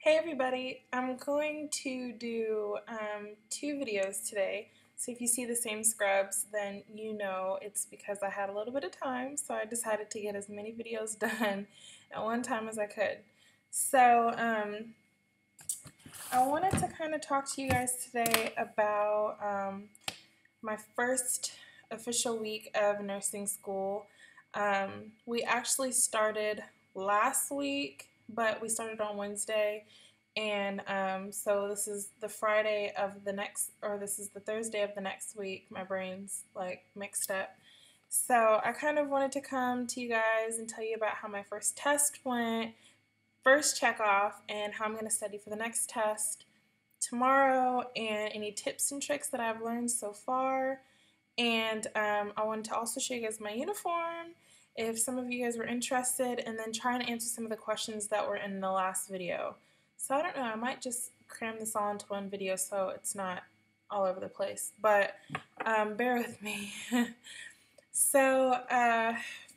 Hey everybody, I'm going to do two videos today. So if you see the same scrubs, then you know it's because I had a little bit of time, so I decided to get as many videos done at one time as I could. So I wanted to kind of talk to you guys today about my first official week of nursing school. We actually started last week, but we started on Wednesday, and so this is the Friday of the next, or this is the Thursday of the next week. My brain's like mixed up. So I kind of wanted to come to you guys and tell you about how my first test went, first check off, and how I'm going to study for the next test tomorrow, and any tips and tricks that I've learned so far. And I wanted to also show you guys my uniform if some of you guys were interested, and then try and answer some of the questions that were in the last video. So I don't know, I might just cram this all into one video so it's not all over the place, but bear with me. So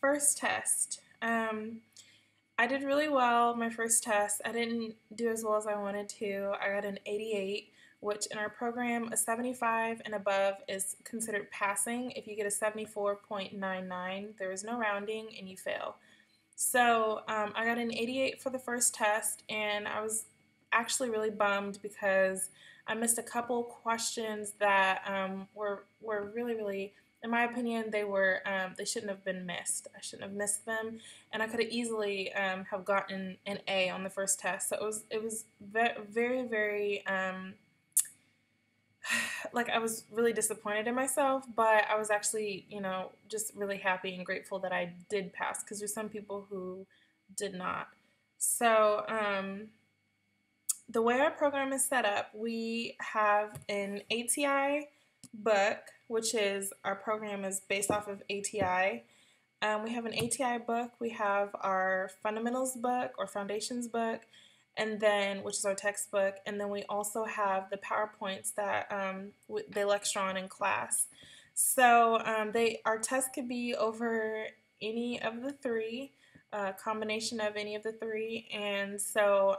first test. I did really well my first test. I didn't do as well as I wanted to. I got an 88, which in our program, a 75 and above is considered passing. If you get a 74.99, there is no rounding and you fail. So I got an 88 for the first test, and I was actually really bummed because I missed a couple questions that were really, in my opinion, they shouldn't have been missed. I shouldn't have missed them, and I could have easily have gotten an A on the first test. So it was very like, I was really disappointed in myself, but I was actually, just really happy and grateful that I did pass, because there's some people who did not. So the way our program is set up, we have an ATI book, which is, our program is based off of ATI. We have an ATI book, we have our fundamentals book or foundations book, and then, which is our textbook, and then we also have the PowerPoints that they lecture on in class. So our test could be over any of the three, combination of any of the three, and so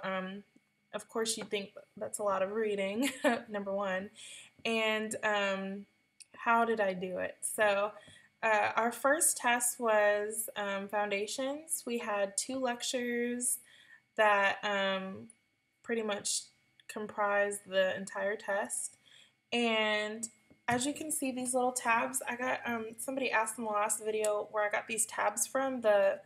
of course you think that's a lot of reading, number one, and how did I do it? So our first test was foundations. We had 2 lectures that pretty much comprise the entire test. And as you can see, these little tabs, I got, somebody asked in the last video where I got these tabs from, the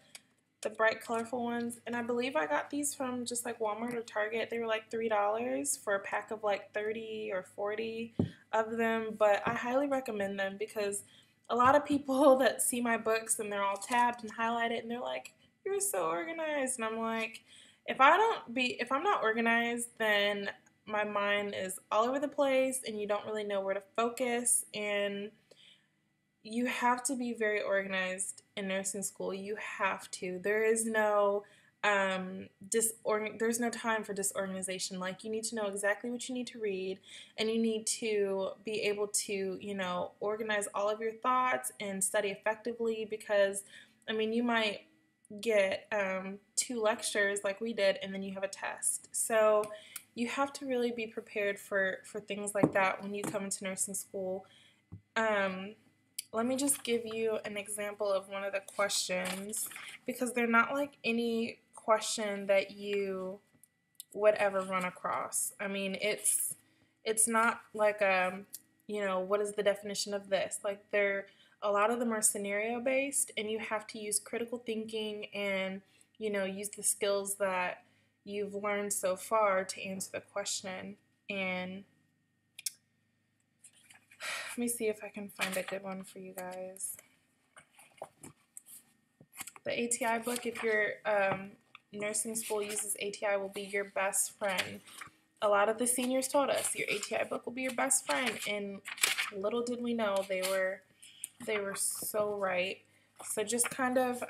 bright colorful ones, and I believe I got these from just like Walmart or Target. They were like $3 for a pack of like 30 or 40 of them, but I highly recommend them because a lot of people that see my books and they're all tabbed and highlighted and they're like, "You're so organized," and I'm like, if I'm not organized, then my mind is all over the place and you don't really know where to focus, and you have to be very organized in nursing school. You have to. There is no there's no time for disorganization. Like, you need to know exactly what you need to read, and you need to be able to, organize all of your thoughts and study effectively, because I mean, you might get 2 lectures like we did, and then you have a test. So you have to really be prepared for things like that when you come into nursing school. Let me just give you an example of one of the questions, because they're not like any question that you would ever run across. I mean, it's not like what is the definition of this? Like, a lot of them are scenario based, and you have to use critical thinking and use the skills that you've learned so far to answer the question. And let me see if I can find a good one for you guys. The ATI book, if your nursing school uses ATI, will be your best friend. A lot of the seniors told us your ATI book will be your best friend, and little did we know they were so right. So just kind of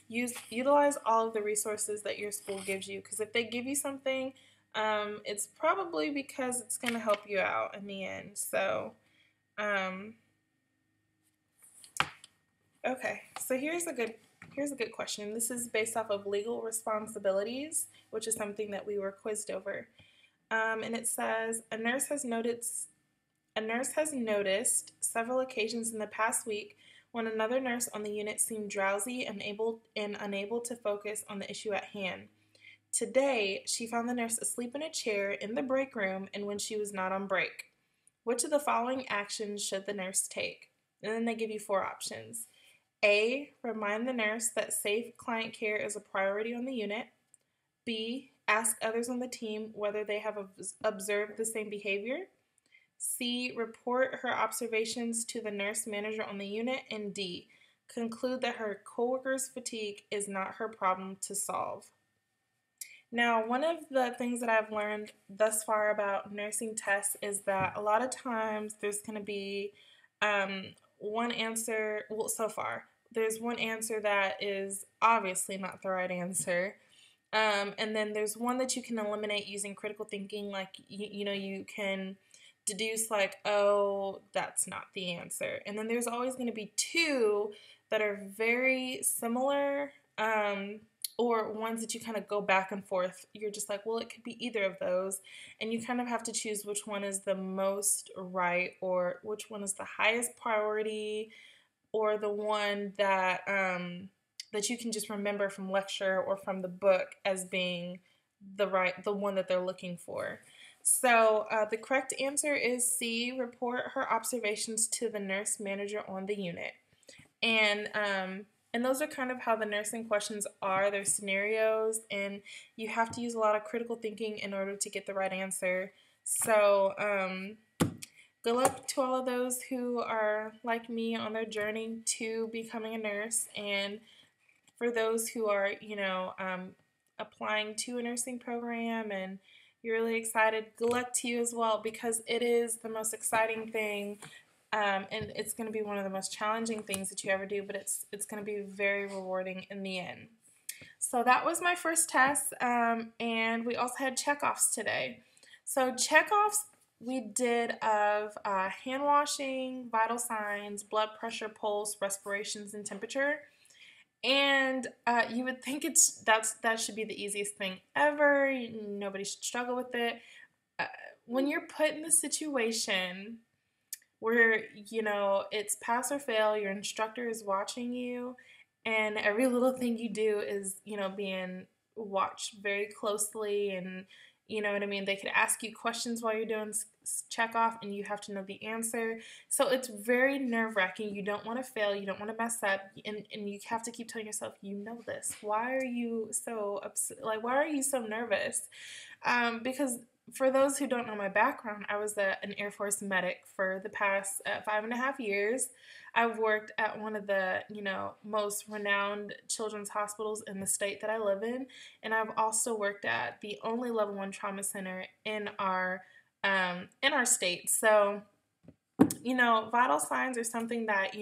utilize all of the resources that your school gives you, because if they give you something, it's probably because it's going to help you out in the end. So okay, so here's here's a good question. This is based off of legal responsibilities, which is something that we were quizzed over. And it says a nurse has noticed several occasions in the past week when another nurse on the unit seemed drowsy and unable to focus on the issue at hand. Today, she found the nurse asleep in a chair in the break room and when she was not on break. Which of the following actions should the nurse take? And then they give you 4 options. A, remind the nurse that safe client care is a priority on the unit. B, ask others on the team whether they have observed the same behavior. C, report her observations to the nurse manager on the unit. And D, conclude that her coworkers' fatigue is not her problem to solve. Now, one of the things that I've learned thus far about nursing tests is that a lot of times there's going to be one answer, well, so far, there's one answer that is obviously not the right answer. And then there's one that you can eliminate using critical thinking, like, you can deduce like, oh, that's not the answer. And then there's always going to be 2 that are very similar, or ones that you kind of go back and forth. You're just like, well, it could be either of those. And you kind of have to choose which one is the most right, or which one is the highest priority, or the one that that you can just remember from lecture or from the book as being the one that they're looking for. So the correct answer is C, report her observations to the nurse manager on the unit. And those are kind of how the nursing questions are. They're scenarios, and you have to use a lot of critical thinking in order to get the right answer. So good luck to all of those who are like me on their journey to becoming a nurse. And for those who are, applying to a nursing program and you're really excited, good luck to you as well, because it is the most exciting thing. And it's going to be one of the most challenging things that you ever do, but it's going to be very rewarding in the end. So that was my first test, and we also had checkoffs today. So checkoffs we did of hand washing, vital signs, blood pressure, pulse, respirations, and temperature. And you would think that should be the easiest thing ever. Nobody should struggle with it. When you're put in the situation where, it's pass or fail, your instructor is watching you, and every little thing you do is, being watched very closely, and, you know what I mean? They could ask you questions while you're doing check off, and you have to know the answer. So it's very nerve-wracking. You don't want to fail. You don't want to mess up, and you have to keep telling yourself, you know this. Why are you so upset? Like, why are you so nervous? Because for those who don't know my background, I was an Air Force medic for the past 5.5 years. I've worked at one of the, most renowned children's hospitals in the state that I live in, and I've also worked at the only level 1 trauma center in our state. So, vital signs are something that,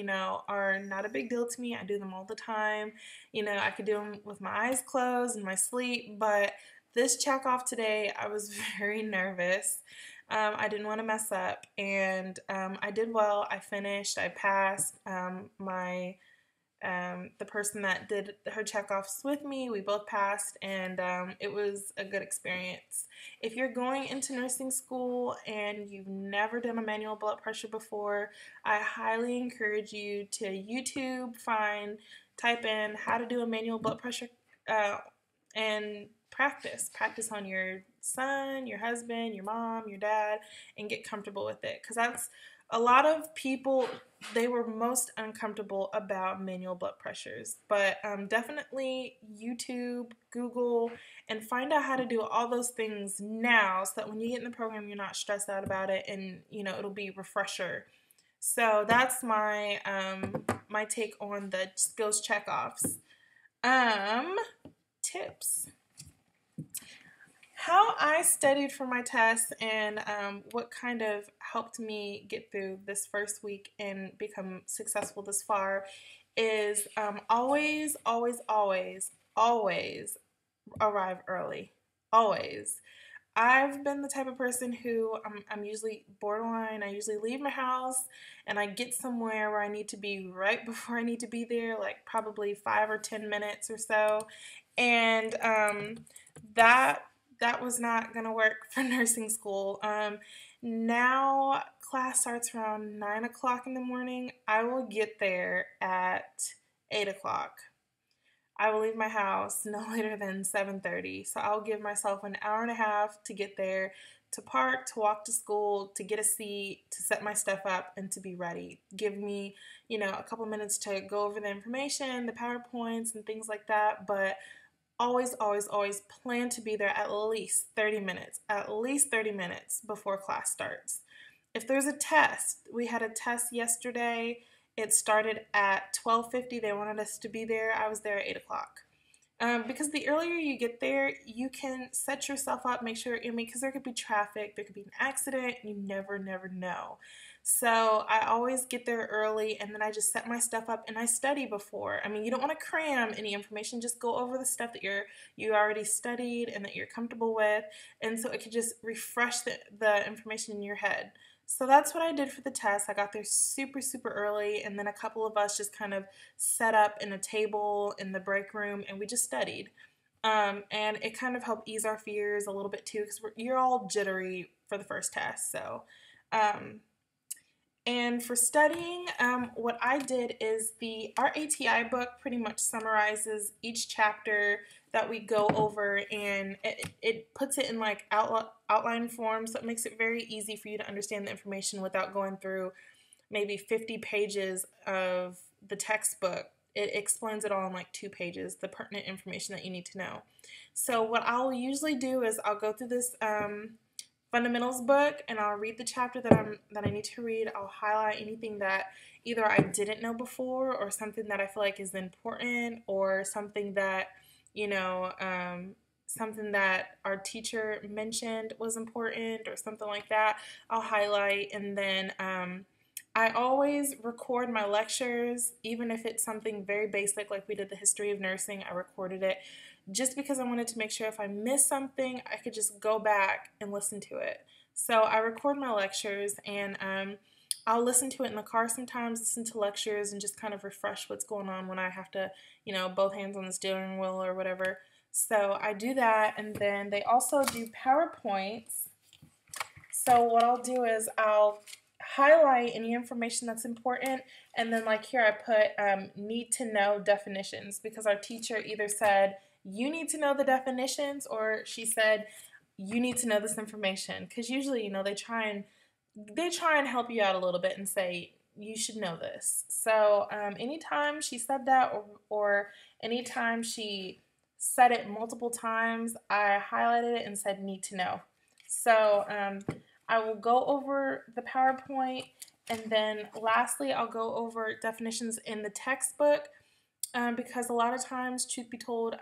are not a big deal to me. I do them all the time. I could do them with my eyes closed in my sleep, but this check off today, I was very nervous. I didn't want to mess up, and I did well. I finished. I passed. The person that did her checkoffs with me, we both passed, and it was a good experience. If you're going into nursing school and you've never done a manual blood pressure before, I highly encourage you to YouTube, type in how to do a manual blood pressure, and practice on your son, your husband, your mom, your dad, and get comfortable with it. Because that's a lot of people, they were most uncomfortable about manual blood pressures. But definitely YouTube, Google, and find out how to do all those things now, so that when you get in the program, you're not stressed out about it, and it'll be a refresher. So that's my my take on the skills checkoffs. Tips. How I studied for my tests, and what kind of helped me get through this first week and become successful this far is always, always, always, always arrive early. Always. I've been the type of person who I'm usually borderline. I usually leave my house and I get somewhere where I need to be right before I need to be there, like probably 5 or 10 minutes or so. And that that was not gonna work for nursing school. Now class starts around 9 o'clock in the morning. I will get there at 8 o'clock. I will leave my house no later than 7:30. So I'll give myself an hour and a half to get there, to park, to walk to school, to get a seat, to set my stuff up, and to be ready. Give me, a couple minutes to go over the information, the PowerPoints, and things like that. But always, always, always plan to be there at least 30 minutes before class starts. If there's a test, we had a test yesterday. It started at 12:50. They wanted us to be there. I was there at 8 o'clock. Because the earlier you get there, you can set yourself up, make sure, because there could be traffic, there could be an accident, you never, never know. So I always get there early and then I just set my stuff up and I study before. I mean, you don't want to cram any information, just go over the stuff that you already studied and that you're comfortable with. And so it could just refresh the information in your head. So that's what I did for the test. I got there super, super early, and then a couple of us just kind of set up in a table in the break room and we just studied. And it kind of helped ease our fears a little bit too because you're all jittery for the first test. So, um, and for studying, what I did is our ATI book pretty much summarizes each chapter that we go over, and it puts it in like outline form, so it makes it very easy for you to understand the information without going through maybe 50 pages of the textbook. It explains it all in like 2 pages, the pertinent information that you need to know. So what I'll usually do is I'll go through this fundamentals book and I'll read the chapter that I need to read. I'll highlight anything that either I didn't know before or something that I feel like is important or something that you know something that our teacher mentioned was important or something like that. I'll highlight, and then I always record my lectures, even if it's something very basic like we did the history of nursing. I recorded it just because I wanted to make sure if I missed something, I could just go back and listen to it. So I record my lectures, and I'll listen to it in the car sometimes, listen to lectures, and just kind of refresh what's going on when I have to, both hands on the steering wheel or whatever. So I do that, and then they also do PowerPoints. So what I'll do is I'll highlight any information that's important, and then like here I put need to know definitions, because our teacher either said you need to know the definitions or she said you need to know this information, because usually they try and help you out a little bit and say you should know this. So anytime she said that, or anytime she said it multiple times, I highlighted it and said need to know. So I will go over the PowerPoint, and then lastly I'll go over definitions in the textbook, because a lot of times, truth be told,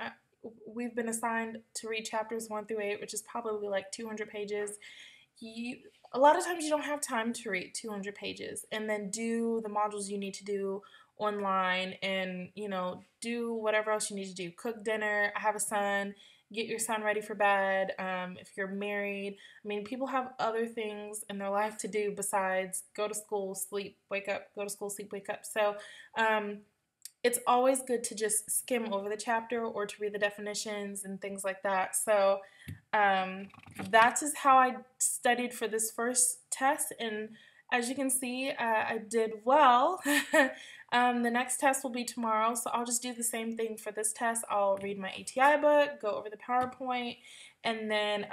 we've been assigned to read chapters 1 through 8, which is probably like 200 pages. A lot of times you don't have time to read 200 pages and then do the modules you need to do online, and do whatever else you need to do. Cook dinner. I have a son. Get your son ready for bed. If you're married, I mean, people have other things in their life to do besides go to school, sleep, wake up, go to school, sleep, wake up. So it's always good to just skim over the chapter or to read the definitions and things like that. So that is how I studied for this first test, and as you can see, I did well. The next test will be tomorrow, so I'll just do the same thing for this test. I'll read my ATI book, go over the PowerPoint, and then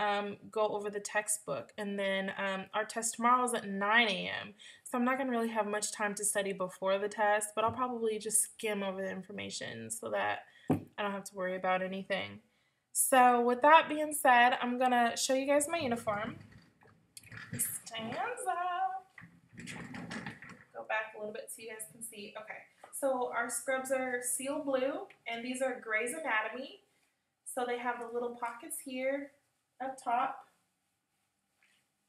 go over the textbook. And then our test tomorrow is at 9 a.m., so I'm not going to really have much time to study before the test, but I'll probably just skim over the information so that I don't have to worry about anything. So with that being said, I'm going to show you guys my uniform. It stands up. Go back a little bit so you guys can see. Okay, so our scrubs are seal blue, and these are Grey's Anatomy. So they have the little pockets here up top,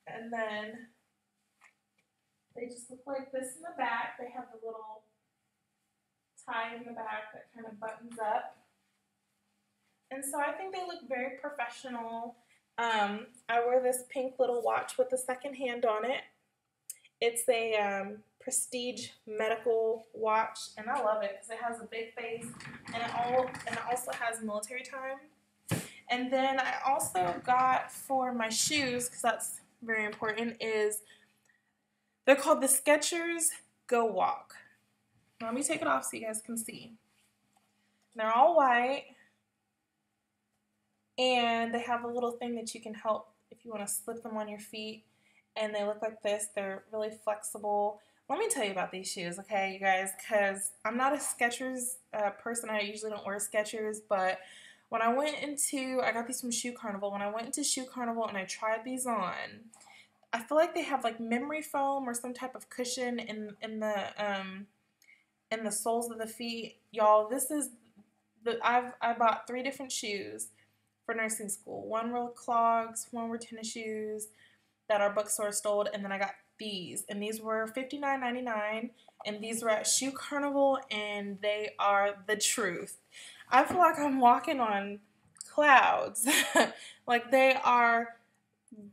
and then they just look like this in the back. They have the little tie in the back that kind of buttons up. And so I think they look very professional. I wear this pink little watch with a second hand on it. It's a prestige medical watch, and I love it because it has a big face, and it also has military time. And then I also got for my shoes, because that's very important, is they're called the Skechers Go Walk. Now, let me take it off so you guys can see. They're all white, and they have a little thing that you can help if you want to slip them on your feet. And they look like this. They're really flexible. Let me tell you about these shoes, okay, you guys, because I'm not a Skechers person. I usually don't wear Skechers, but when I got these from Shoe Carnival. When I went into Shoe Carnival and I tried these on, I feel like they have like memory foam or some type of cushion in the soles of the feet. Y'all, I bought 3 different shoes for nursing school. One were clogs, one were tennis shoes that our bookstore stole, and then I got these. And these were $59.99, and these were at Shoe Carnival, and they are the truth. I feel like I'm walking on clouds. Like, they are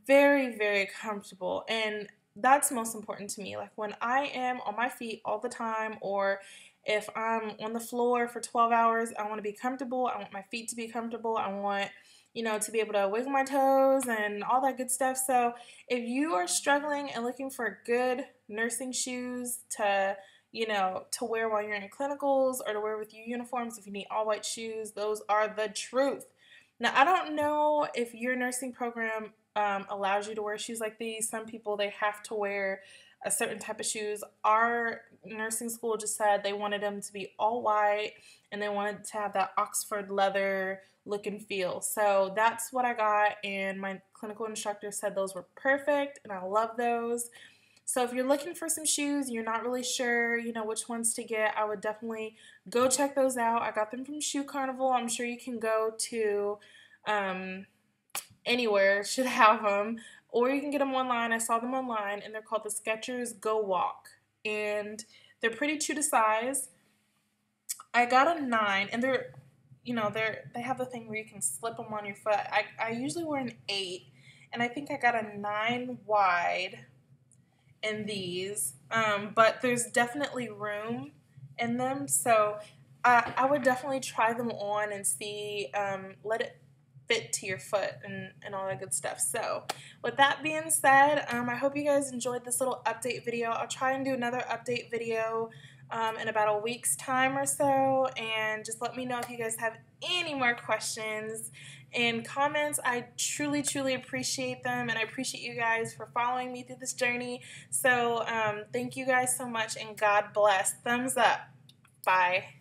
very, very comfortable, and that's most important to me. Like, when I am on my feet all the time, or if I'm on the floor for 12 hours, I want to be comfortable. I want my feet to be comfortable. I want, to be able to wiggle my toes and all that good stuff. So if you are struggling and looking for good nursing shoes to wear while you're in clinicals, or to wear with your uniforms, if you need all white shoes, those are the truth. Now, I don't know if your nursing program allows you to wear shoes like these. Some people, they have to wear a certain type of shoes. Our nursing school just said they wanted them to be all white, and they wanted to have that Oxford leather look and feel. So that's what I got, and my clinical instructor said those were perfect, and I love those. So if you're looking for some shoes and you're not really sure, which ones to get, I would definitely go check those out. I got them from Shoe Carnival. I'm sure you can go to anywhere, should have them, or you can get them online. I saw them online, and they're called the Skechers Go Walk, and they're pretty true to size. I got a 9, and they have the thing where you can slip them on your foot. I usually wear an 8, and I think I got a 9 wide in these, but there's definitely room in them, so I would definitely try them on and see, let it fit to your foot and all that good stuff. So with that being said, I hope you guys enjoyed this little update video. I'll try and do another update video in about a week's time or so, and just let me know if you guys have any more questions and comments. I truly, truly appreciate them, and I appreciate you guys for following me through this journey. So thank you guys so much, and God bless. Thumbs up. Bye.